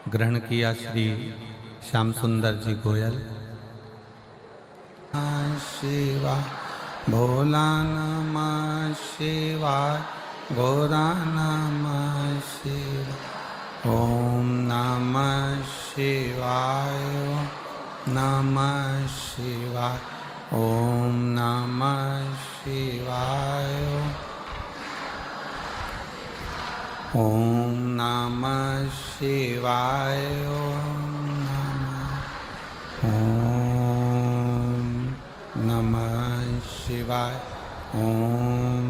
ग्रहण किया श्री श्याम सुंदर जी गोयल। शिवाय भोला नमः शिवाय, गोरा नमः शिवाय, ओम नमः शिवाय, नमः शिवाय, ओम नमः शिवाय, ओम नमः शिवाय, ओम नमः शिवाय, ओम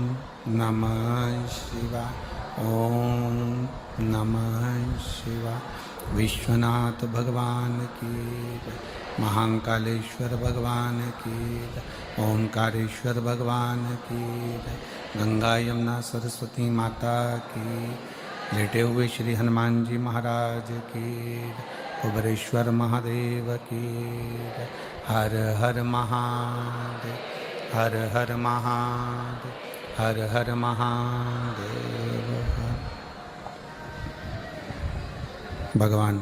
नमः शिवाय, ओम नमः शिवाय। विश्वनाथ भगवान की जय, महाकालेश्वर भगवान की जय, ओंकारेश्वर भगवान की जय, गंगा यमुना सरस्वती माता की, लेटे हुए श्री हनुमान जी महाराज की जय, कुबेरेश्वर महादेव की जय। हर हर महादेव, हर हर महादेव, हर हर महादेव। भगवान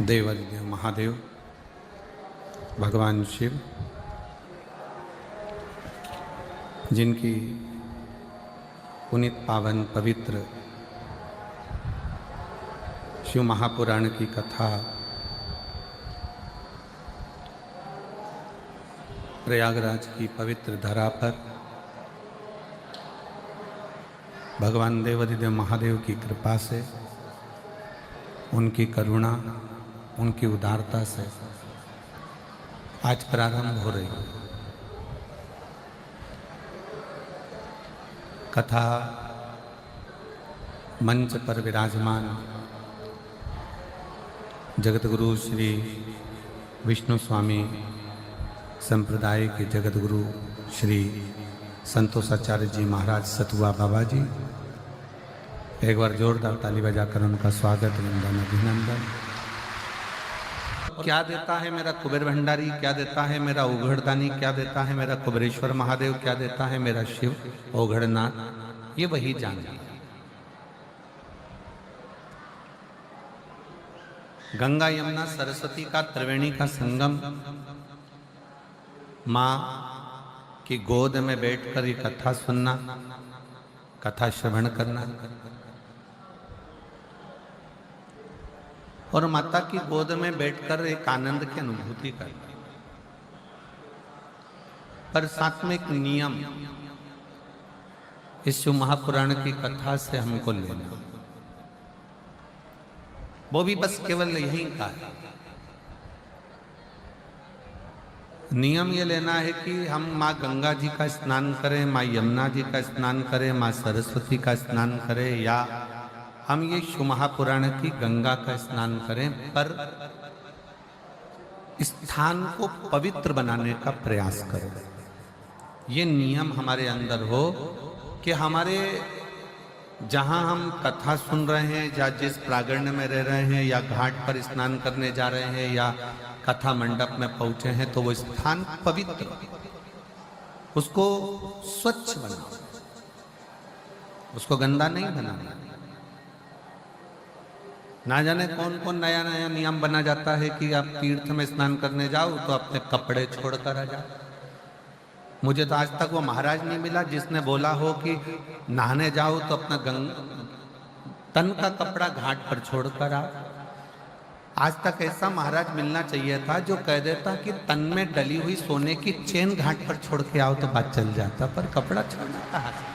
देवादिदेव महादेव, भगवान शिव, जिनकी पुनीत पावन पवित्र शिव महापुराण की कथा प्रयागराज की पवित्र धरा पर भगवान देवादिदेव महादेव की कृपा से, उनकी करुणा, उनकी उदारता से आज प्रारंभ हो रही है। कथा मंच पर विराजमान जगतगुरु श्री विष्णु स्वामी संप्रदाय के जगतगुरु श्री संतोषाचार्य जी महाराज सतुआ बाबा जी, एक बार जोरदार ताली बजाकर उनका स्वागत, वंदन, अभिनंदन। क्या देता है मेरा कुबेर भंडारी, क्या देता है मेरा उघड़दानी, क्या देता है मेरा कुबेरेश्वर महादेव, क्या देता है मेरा शिव ओघड़नाथ, ये वही जाने। गंगा यमुना सरस्वती का त्रिवेणी का संगम, माँ की गोद में बैठकर ये कथा सुनना, कथा श्रवण करना और माता की गोद में बैठकर एक आनंद की अनुभूति करना। पर साथ में एक नियम इस शिव महापुराण की कथा से हमको लेना, वो भी बस केवल यही का है। नियम ये लेना है कि हम माँ गंगा जी का स्नान करें, माँ यमुना जी का स्नान करें, माँ सरस्वती का स्नान करें, या हम ये शिव महापुराण की गंगा का स्नान करें, पर स्थान को पवित्र बनाने का प्रयास करें। ये नियम हमारे अंदर हो कि हमारे जहाँ हम कथा सुन रहे हैं, या जिस प्रांगण में रह रहे हैं, या घाट पर स्नान करने जा रहे हैं, या कथा मंडप में पहुंचे हैं, तो वो स्थान पवित्र, उसको स्वच्छ बनाओ, उसको गंदा नहीं बनाना। ना जाने कौन कौन नया नया नियम बना जाता है कि आप तीर्थ में स्नान करने जाओ तो अपने कपड़े छोड़कर आ जाओ। मुझे तो आज तक वो महाराज नहीं मिला जिसने बोला हो कि नहाने जाओ तो अपना तन का कपड़ा घाट पर छोड़कर आओ। आज तक ऐसा महाराज मिलना चाहिए था जो कह देता कि तन में डली हुई सोने की चेन घाट पर छोड़ के आओ तो बात चल जाता, पर कपड़ा छोड़ना कहाँ से।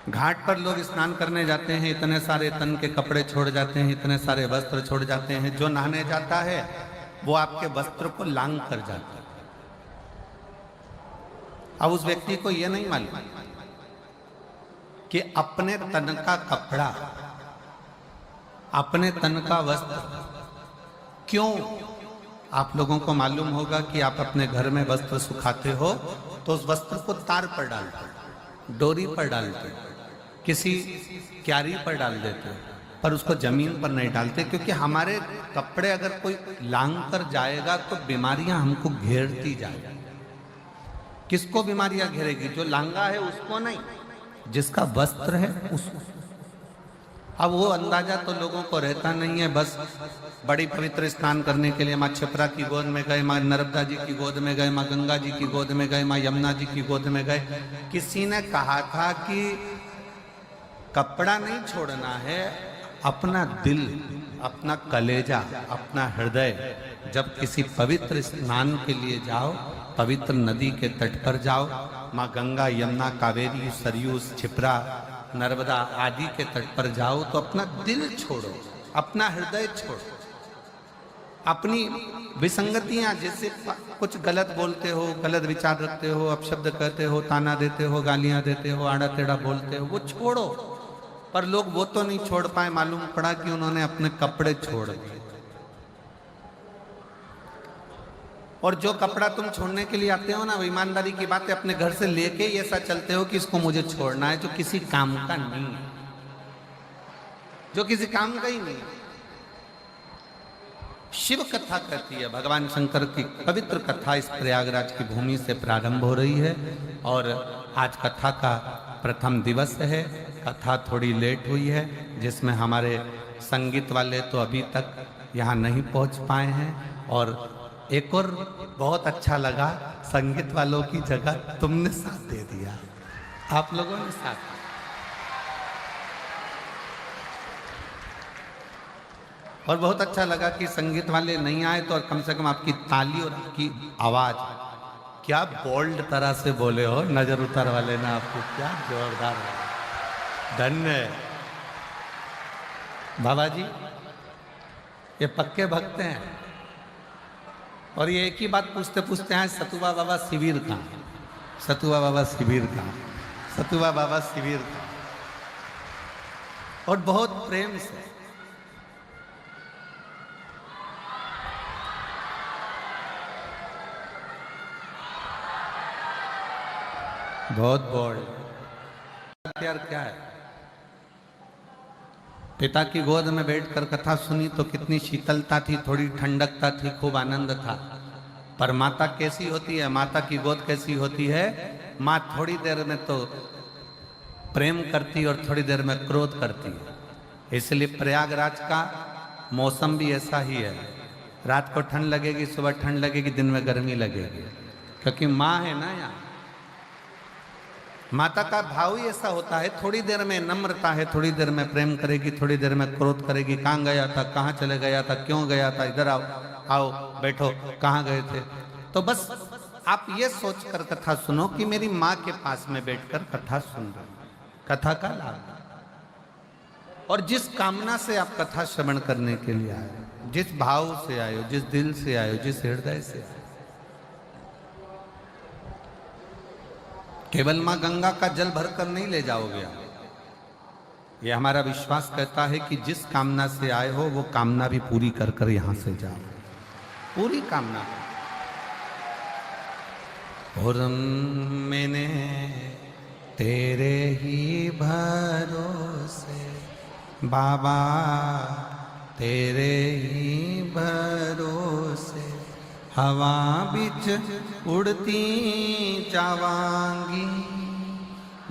घाट पर लोग स्नान करने जाते हैं, इतने सारे तन के कपड़े छोड़ जाते हैं, इतने सारे वस्त्र छोड़ जाते हैं। जो नहाने जाता है वो आपके वस्त्र को लांग कर जाता है। अब उस व्यक्ति को यह नहीं मालूम कि अपने तन का कपड़ा, अपने तन का वस्त्र क्यों। आप लोगों को मालूम होगा कि आप अपने घर में वस्त्र सुखाते हो तो उस वस्त्र को तार पर डालते, डोरी पर डालते, किसी क्यारी पर डाल देते, पर उसको जमीन पर नहीं डालते, क्योंकि हमारे कपड़े अगर कोई लांग कर जाएगा तो बीमारियां हमको घेरती जाएगी। किसको बीमारियां घेरेगी? जो लांगा है उसको नहीं, जिसका वस्त्र है उस। अब वो अंदाजा तो लोगों को रहता नहीं है। बस बड़ी पवित्र स्नान करने के लिए माँ क्षिप्रा की गोद में गए, माँ नर्मदा जी की गोद में गए, माँ गंगा जी की गोद में गए, माँ यमुना जी की गोद में गए। किसी ने कहा था कि कपड़ा नहीं छोड़ना है, अपना दिल, अपना कलेजा, अपना हृदय। जब किसी पवित्र स्नान के लिए जाओ, पवित्र नदी के तट पर जाओ, माँ गंगा, यमुना, कावेरी, सरयू, क्षिप्रा, नर्मदा आदि के तट पर जाओ, तो अपना दिल छोड़ो, अपना हृदय छोड़ो। अपनी विसंगतियां, जैसे कुछ गलत बोलते हो, गलत विचार रखते हो, अपशब्द कहते हो, ताना देते हो, गालियां देते हो, आड़ा टेढ़ा बोलते हो, वो छोड़ो। पर लोग वो तो नहीं छोड़ पाए। मालूम पड़ा कि उन्होंने अपने कपड़े छोड़ दिए। और जो कपड़ा तुम छोड़ने के लिए आते हो ना, वो ईमानदारी की बात है, अपने घर से लेके ही ऐसा चलते हो कि इसको मुझे छोड़ना है, जो किसी काम का नहीं है, जो किसी काम का ही नहीं। शिव कथा कहती है, भगवान शंकर की पवित्र कथा इस प्रयागराज की भूमि से प्रारंभ हो रही है। और आज कथा का प्रथम दिवस है। कथा थोड़ी लेट हुई है, जिसमें हमारे संगीत वाले तो अभी तक यहाँ नहीं पहुँच पाए हैं। और एक और बहुत अच्छा लगा, संगीत वालों की जगह तुमने साथ दे दिया, आप लोगों ने साथ। और बहुत अच्छा लगा कि संगीत वाले नहीं आए तो कम से कम आपकी ताली और आपकी आवाज, क्या बोल्ड तरह से बोले हो नजर उतार वाले ना, आपको क्या जोरदार है। धन्य बाबा जी, ये पक्के भक्त हैं। और ये एक ही बात पूछते पूछते हैं, सतुआ बाबा शिविर का, सतुआ बाबा शिविर का, सतुआ बाबा शिविर का। और बहुत प्रेम से, बहुत बोल्ड। यार क्या है, पिता की गोद में बैठकर कथा सुनी तो कितनी शीतलता थी, थोड़ी ठंडकता थी, खूब आनंद था। पर माता कैसी होती है, माता की गोद कैसी होती है, माँ थोड़ी देर में तो प्रेम करती और थोड़ी देर में क्रोध करती है। इसलिए प्रयागराज का मौसम भी ऐसा ही है, रात को ठंड लगेगी, सुबह ठंड लगेगी, दिन में गर्मी लगेगी, क्योंकि माँ है ना यहाँ। माता का भाव ही ऐसा होता है, थोड़ी देर में नम्रता है, थोड़ी देर में प्रेम करेगी, थोड़ी देर में क्रोध करेगी। कहाँ गया था, कहाँ चले गया था, क्यों गया था, इधर आओ, आओ बैठो, कहाँ गए थे। तो बस आप ये सोचकर कथा सुनो कि मेरी माँ के पास में बैठकर कथा सुन रहे, कथा का लाभ। और जिस कामना से आप कथा श्रवण करने के लिए आए, जिस भाव से आए हो, जिस दिल से आए हो, जिस हृदय से आए, केवल मां गंगा का जल भरकर नहीं ले जाओगे आप। ये हमारा विश्वास कहता है कि जिस कामना से आए हो वो कामना भी पूरी कर कर यहां से जाओ, पूरी कामना। और मैंने तेरे ही भरोसे बाबा, तेरे ही भरोसे हवा बिच उड़ती जावांगी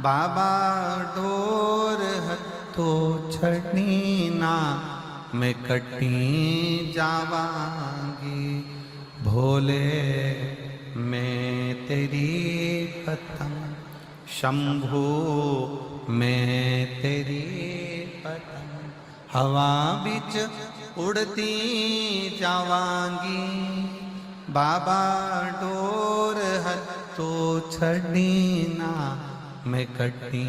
बाबा, डोर हथो छड़नी ना मैं कटी जावांगी। भोले मैं तेरी पतंग, शंभू मैं तेरी पतंग, हवा बिच उड़ती जावांगी बाबा, डोर हथो छड़नी ना मैं कटी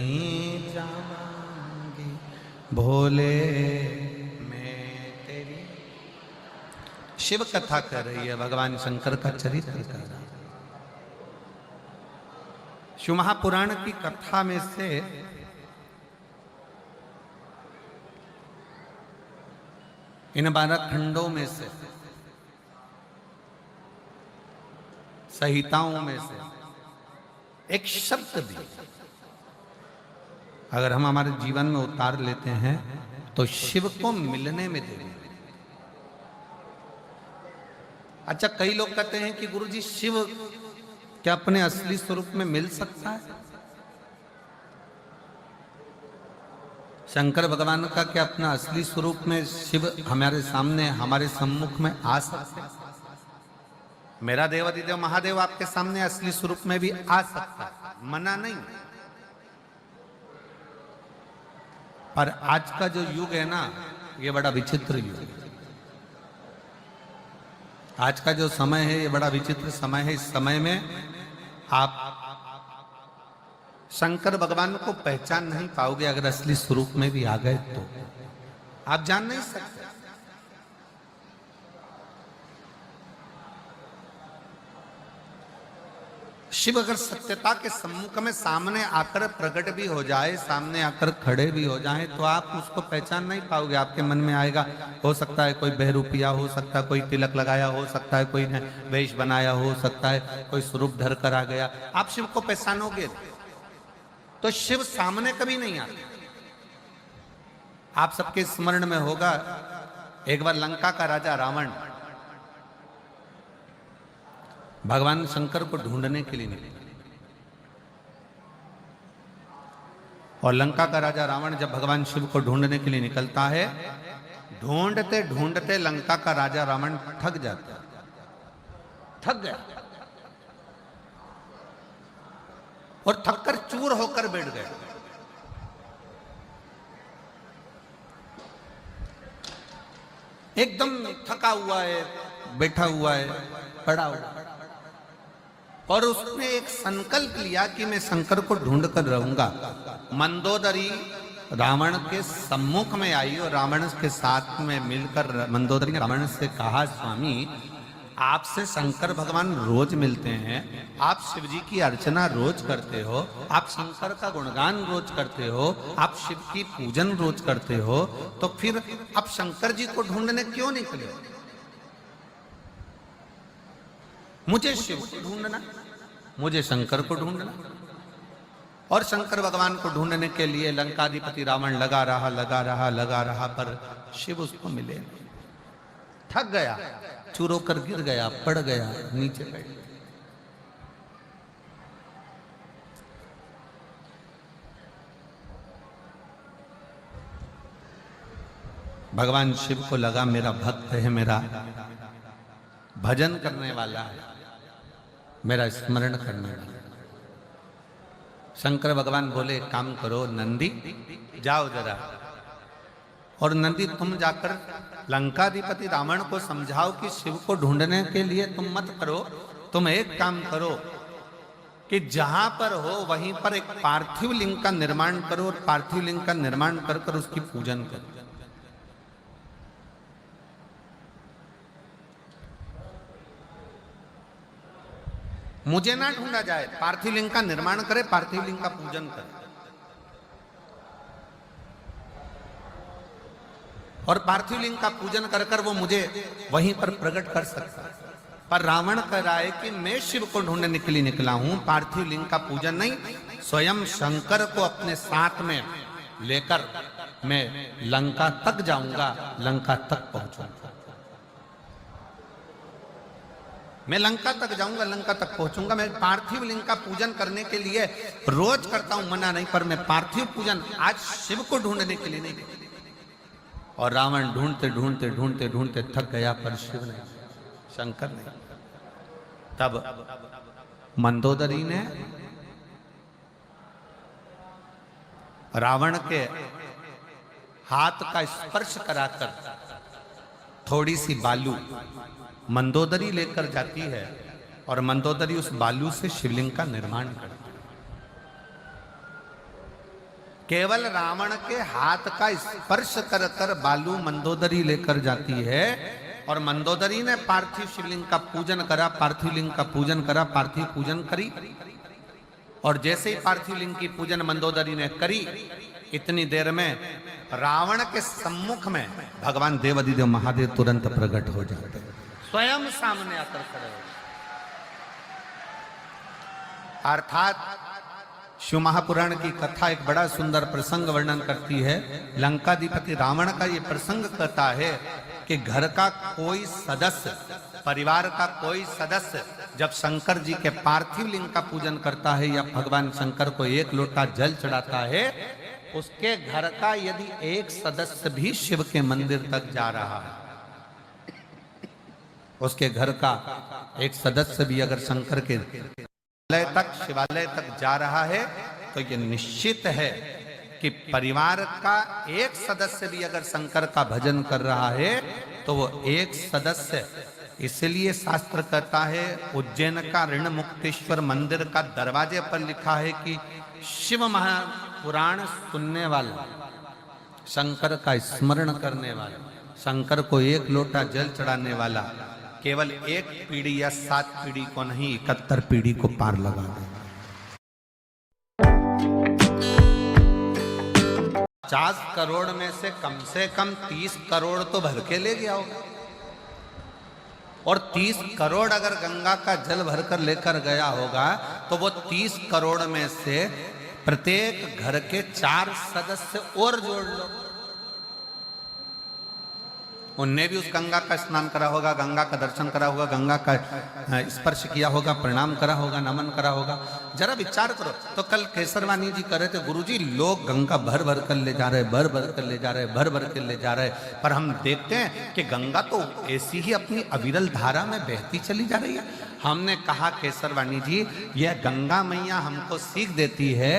जावांगी। भोले मैं तेरी। शिव कथा कर रही है, भगवान शंकर का चरित्र कर रहा है। शिव महापुराण की कथा में से इन 12 खंडों में से, संहिताओं में से एक शब्द भी अगर हम हमारे जीवन में उतार लेते हैं तो शिव को मिलने में देरी। अच्छा, कई लोग कहते हैं कि गुरुजी शिव क्या अपने असली स्वरूप में मिल सकता है? शंकर भगवान का क्या अपना असली स्वरूप में शिव हमारे सामने हमारे सम्मुख में आ सकते हैं? मेरा देवाधिदेव महादेव आपके सामने असली स्वरूप में भी आ सकता है, मना नहीं। पर आज का जो युग है ना, ये बड़ा विचित्र युग है। आज का जो समय है ये बड़ा विचित्र समय है। इस समय में आप शंकर भगवान को पहचान नहीं पाओगे। अगर असली स्वरूप में भी आ गए तो आप जान नहीं सकते। शिव अगर सत्यता के सम्मुख में सामने आकर प्रकट भी हो जाए, सामने आकर खड़े भी हो जाए, तो आप उसको पहचान नहीं पाओगे। आपके मन में आएगा, हो सकता है कोई बहरूपिया, हो सकता है कोई तिलक लगाया, हो सकता है कोई ने वेश बनाया, हो सकता है कोई स्वरूप धर कर आ गया। आप शिव को पहचानोगे तो शिव सामने कभी नहीं आते। आप सबके स्मरण में होगा, एक बार लंका का राजा रावण भगवान शंकर को ढूंढने के लिए निकले, और लंका का राजा रावण जब भगवान शिव को ढूंढने के लिए निकलता है, ढूंढते ढूंढते लंका का राजा रावण थक जाता है, थक गया और थककर चूर होकर बैठ गया। एकदम थका हुआ है, बैठा हुआ है, पड़ा हुआ, और उसने एक संकल्प लिया कि मैं शंकर को ढूंढ कर रहूंगा। मंदोदरी रावण के सम्मुख में आई और रावण के साथ में मिलकर मंदोदरी ने रावण से कहा, स्वामी आपसे शंकर भगवान रोज मिलते हैं, आप शिव जी की अर्चना रोज करते हो, आप शंकर का गुणगान रोज करते हो, आप शिव की पूजन रोज करते हो, तो फिर आप शंकर जी को ढूंढने क्यों निकले? मुझे शिव को ढूंढना, मुझे शंकर को ढूंढना। और शंकर भगवान को ढूंढने के लिए लंकाधिपति रावण लगा रहा, पर शिव उसको मिले। थक गया, चूर होकर गिर गया, पड़ गया, नीचे बैठ गया। भगवान शिव को लगा मेरा भक्त है, मेरा भजन करने वाला है, मेरा स्मरण करने वाला। शंकर भगवान बोले, एक काम करो नंदी, जाओ जरा, और नंदी तुम जाकर लंकाधिपति रावण को समझाओ कि शिव को ढूंढने के लिए तुम मत करो, तुम एक काम करो कि जहां पर हो वहीं पर एक पार्थिव लिंग का निर्माण करो, और पार्थिव लिंग का निर्माण कर कर उसकी पूजन करो। मुझे ना ढूंढा जाए, पार्थिव लिंग का निर्माण करे, पार्थिव लिंग का पूजन करे, और पार्थिव लिंग का पूजन कर कर वो मुझे वहीं पर प्रकट कर सकता है। पर रावण कह रहा है कि मैं शिव को ढूंढने के लिए निकला हूं, पार्थिव लिंग का पूजन नहीं, स्वयं शंकर को अपने साथ में लेकर मैं लंका तक जाऊंगा, लंका तक पहुंचूंगा। मैं लंका तक जाऊंगा, लंका तक पहुंचूंगा। मैं पार्थिव लिंग का पूजन करने के लिए रोज करता हूं, मना नहीं, पर मैं पार्थिव पूजन आज शिव को ढूंढने के लिए नहीं। और रावण ढूंढते ढूंढते ढूंढते ढूंढते थक गया, पर शिव नहीं, शंकर नहीं। तब मंदोदरी ने रावण के हाथ का स्पर्श कराकर थोड़ी सी बालू मंदोदरी लेकर जाती है, और मंदोदरी उस बालू से शिवलिंग का निर्माण करती है। केवल रावण के हाथ का स्पर्श कर कर बालू मंदोदरी लेकर जाती है, और मंदोदरी ने पार्थिव शिवलिंग का पूजन करा, पार्थिव लिंग का पूजन करा, पार्थिव पूजन करी। और जैसे ही पार्थिव लिंग की पूजन मंदोदरी ने करी, इतनी देर में रावण के सम्मुख में भगवान देवाधिदेव महादेव तुरंत प्रकट हो जाते, स्वयं सामने आकर खड़े हो। अर्थात शिव महापुराण की कथा एक बड़ा सुंदर प्रसंग वर्णन करती है। लंकाधिपति रावण का ये प्रसंग कहता है कि घर का कोई सदस्य, परिवार का कोई सदस्य जब शंकर जी के पार्थिव लिंग का पूजन करता है या भगवान शंकर को एक लोटा जल चढ़ाता है, उसके घर का यदि एक सदस्य भी शिव के मंदिर तक जा रहा है, उसके घर का एक सदस्य भी अगर शंकर के शिवालय तक जा रहा है, तो ये निश्चित है कि परिवार का एक सदस्य भी अगर शंकर का भजन कर रहा है, तो वो एक सदस्य, इसलिए शास्त्र कहता है, उज्जैन का ऋण मुक्तेश्वर मंदिर का दरवाजे पर लिखा है कि शिव महापुराण सुनने वाला, शंकर का स्मरण करने वाला, शंकर को एक लोटा जल चढ़ाने वाला केवल एक पीढ़ी या 7 पीढ़ी को नहीं, 71 पीढ़ी को पार लगा देगा। 50 करोड़ में से कम 30 करोड़ तो भर के ले गया होगा, और 30 करोड़ अगर गंगा का जल भरकर लेकर गया होगा, तो वो 30 करोड़ में से प्रत्येक घर के 4 सदस्य और जोड़ लो, उनने भी उस गंगा का स्नान करा होगा, गंगा का दर्शन करा होगा, गंगा का स्पर्श किया होगा, प्रणाम करा होगा, नमन करा होगा। जरा विचार करो। तो कल केसरवानी जी कह रहे थे, गुरुजी लोग गंगा भर भर कर ले जा रहे, भर भर कर ले जा रहे, भर भर कर ले जा रहे, पर हम देखते हैं कि गंगा तो ऐसी ही अपनी अविरल धारा में बहती चली जा रही है। हमने कहा केसरवानी जी, यह गंगा मैया हमको सीख देती है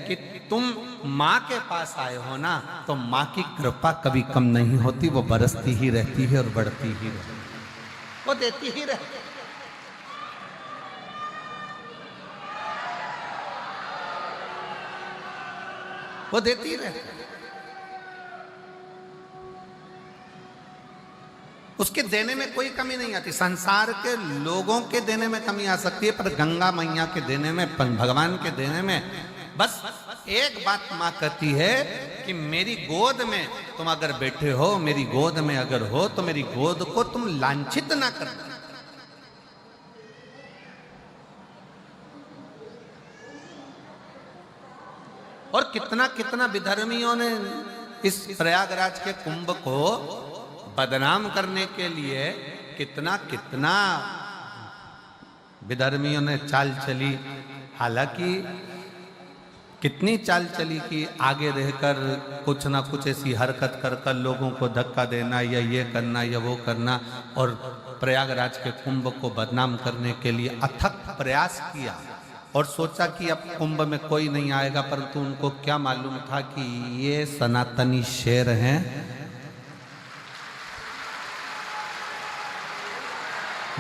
कि तुम माँ के पास आए हो ना, तो माँ की कृपा कभी कम नहीं होती, वो बरसती ही रहती है और बढ़ती ही रहती है, वो देती ही रहती है। वो देती ही रहती है, उसके देने में कोई कमी नहीं आती। संसार के लोगों के देने में कमी आ सकती है, पर गंगा मैया के देने में, भगवान के देने में बस एक बात मां कहती है कि मेरी गोद में तुम अगर बैठे हो, मेरी गोद में अगर हो, तो मेरी गोद को तुम लांछित ना करना। और कितना कितना विधर्मियों ने इस प्रयागराज के कुंभ को बदनाम करने के लिए कितना कितना विधर्मियों ने चाल चली। हालांकि कितनी चाल चली कि आगे रहकर कुछ ना कुछ ऐसी हरकत कर कर लोगों को धक्का देना, या ये करना या वो करना, और प्रयागराज के कुंभ को बदनाम करने के लिए अथक प्रयास किया, और सोचा कि अब कुंभ में कोई नहीं आएगा। परंतु उनको क्या मालूम था कि ये सनातनी शेर हैं,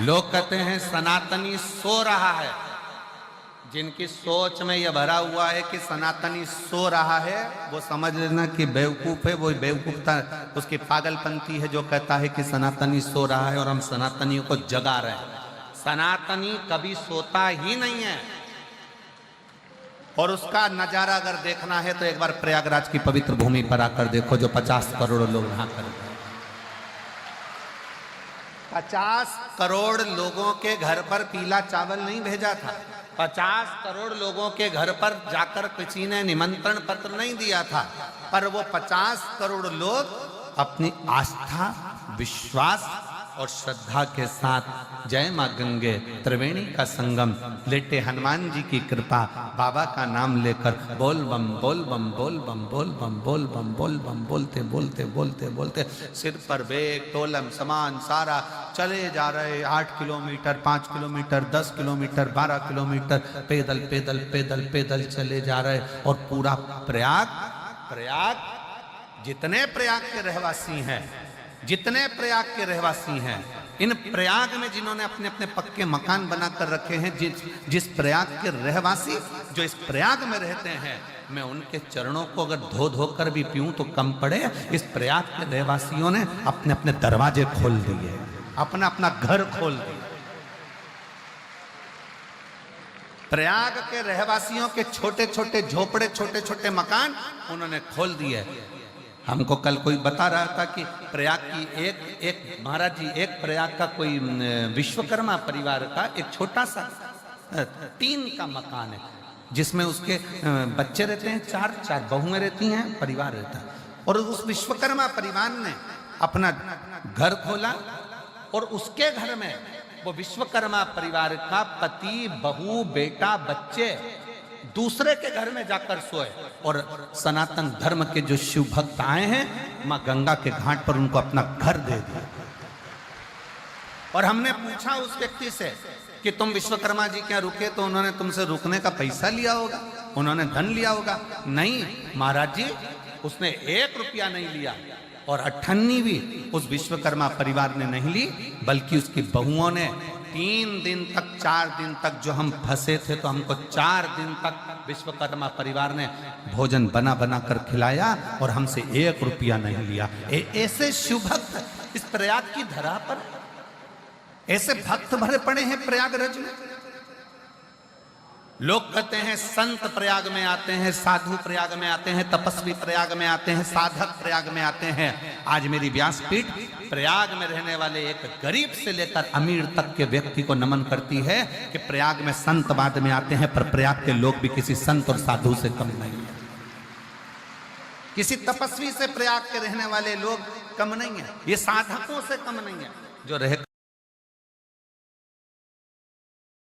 लोग कहते हैं सनातनी सो रहा है। जिनकी सोच में यह भरा हुआ है कि सनातनी सो रहा है, वो समझ लेना कि बेवकूफ है। वो बेवकूफता उसकी पागलपंती है जो कहता है कि सनातनी सो रहा है और हम सनातनियों को जगा रहे हैं। सनातनी कभी सोता ही नहीं है, और उसका नजारा अगर देखना है तो एक बार प्रयागराज की पवित्र भूमि पर आकर देखो, जो 50 करोड़ लोग यहाँ कर 50 करोड़ लोगों के घर पर पीला चावल नहीं भेजा था। 50 करोड़ लोगों के घर पर जाकर किसी ने निमंत्रण पत्र नहीं दिया था, पर वो 50 करोड़ लोग अपनी आस्था, विश्वास और श्रद्धा के साथ जय मां गंगे, त्रिवेणी का संगम, लेटे हनुमान जी की कृपा, बाबा का नाम लेकर बोल बम बोल बम बोल बम बोल बम बोल बम बोल बम बोलते बोलते बोलते बोलते सिर पर बेग तोलम सामान सारा चले जा रहे। 8 किलोमीटर, 5 किलोमीटर, 10 किलोमीटर, 12 किलोमीटर पैदल पैदल पैदल पैदल चले जा रहे। और पूरा प्रयाग जितने प्रयाग के रहवासी हैं, जितने प्रयाग के रहवासी हैं, इन प्रयाग में जिन्होंने अपने अपने पक्के मकान बनाकर रखे हैं, जिस प्रयाग के रहवासी जो इस प्रयाग में रहते हैं, मैं उनके चरणों को अगर धो धो कर भी पीऊं तो कम पड़े। इस प्रयाग के रहवासियों ने अपने अपने दरवाजे खोल दिए, अपना अपना घर खोल दिया। प्रयाग के रहवासियों के छोटे छोटे झोपड़े, छोटे छोटे मकान उन्होंने खोल दिए। हमको कल कोई बता रहा था कि प्रयाग की एक महाराज जी, एक प्रयाग का कोई विश्वकर्मा परिवार का एक छोटा सा 3 का मकान है, जिसमें उसके बच्चे रहते हैं, 4 बहुएं रहती हैं, परिवार रहता है। और उस विश्वकर्मा परिवार ने अपना घर खोला, और उसके घर में वो विश्वकर्मा परिवार का पति, बहू, बेटा, बच्चे दूसरे के घर में जाकर सोए। और सनातन धर्म के जो शिव भक्त आए हैं, मां गंगा के घाट पर उनको अपना घर दे दिया। और हमने पूछा उस व्यक्ति से कि तुम विश्वकर्मा जी क्या रुके, तो उन्होंने तुमसे रुकने का पैसा लिया होगा, उन्होंने धन लिया होगा। नहीं महाराज जी, उसने 1 रुपया नहीं लिया, और 98 भी उस विश्वकर्मा परिवार ने नहीं ली, बल्कि उसकी बहुओं ने 3 दिन तक 4 दिन तक, जो हम फंसे थे तो हमको 4 दिन तक विश्वकर्मा परिवार ने भोजन बना बना कर खिलाया, और हमसे 1 रुपया नहीं लिया। ऐसे शिव भक्त इस प्रयाग की धरा पर, ऐसे भक्त भरे पड़े हैं प्रयागराज में। लोग कहते हैं संत प्रयाग में आते हैं, साधु प्रयाग में आते हैं, तपस्वी प्रयाग में आते हैं, साधक प्रयाग में आते हैं। आज मेरी व्यासपीठ प्रयाग में रहने वाले एक गरीब से लेकर अमीर तक के व्यक्ति को नमन करती है कि प्रयाग में संत बाद में आते हैं, पर प्रयाग के लोग भी किसी संत और साधु से कम नहीं है। किसी तपस्वी से प्रयाग के रहने वाले लोग कम नहीं है, ये साधकों से कम नहीं है जो रहे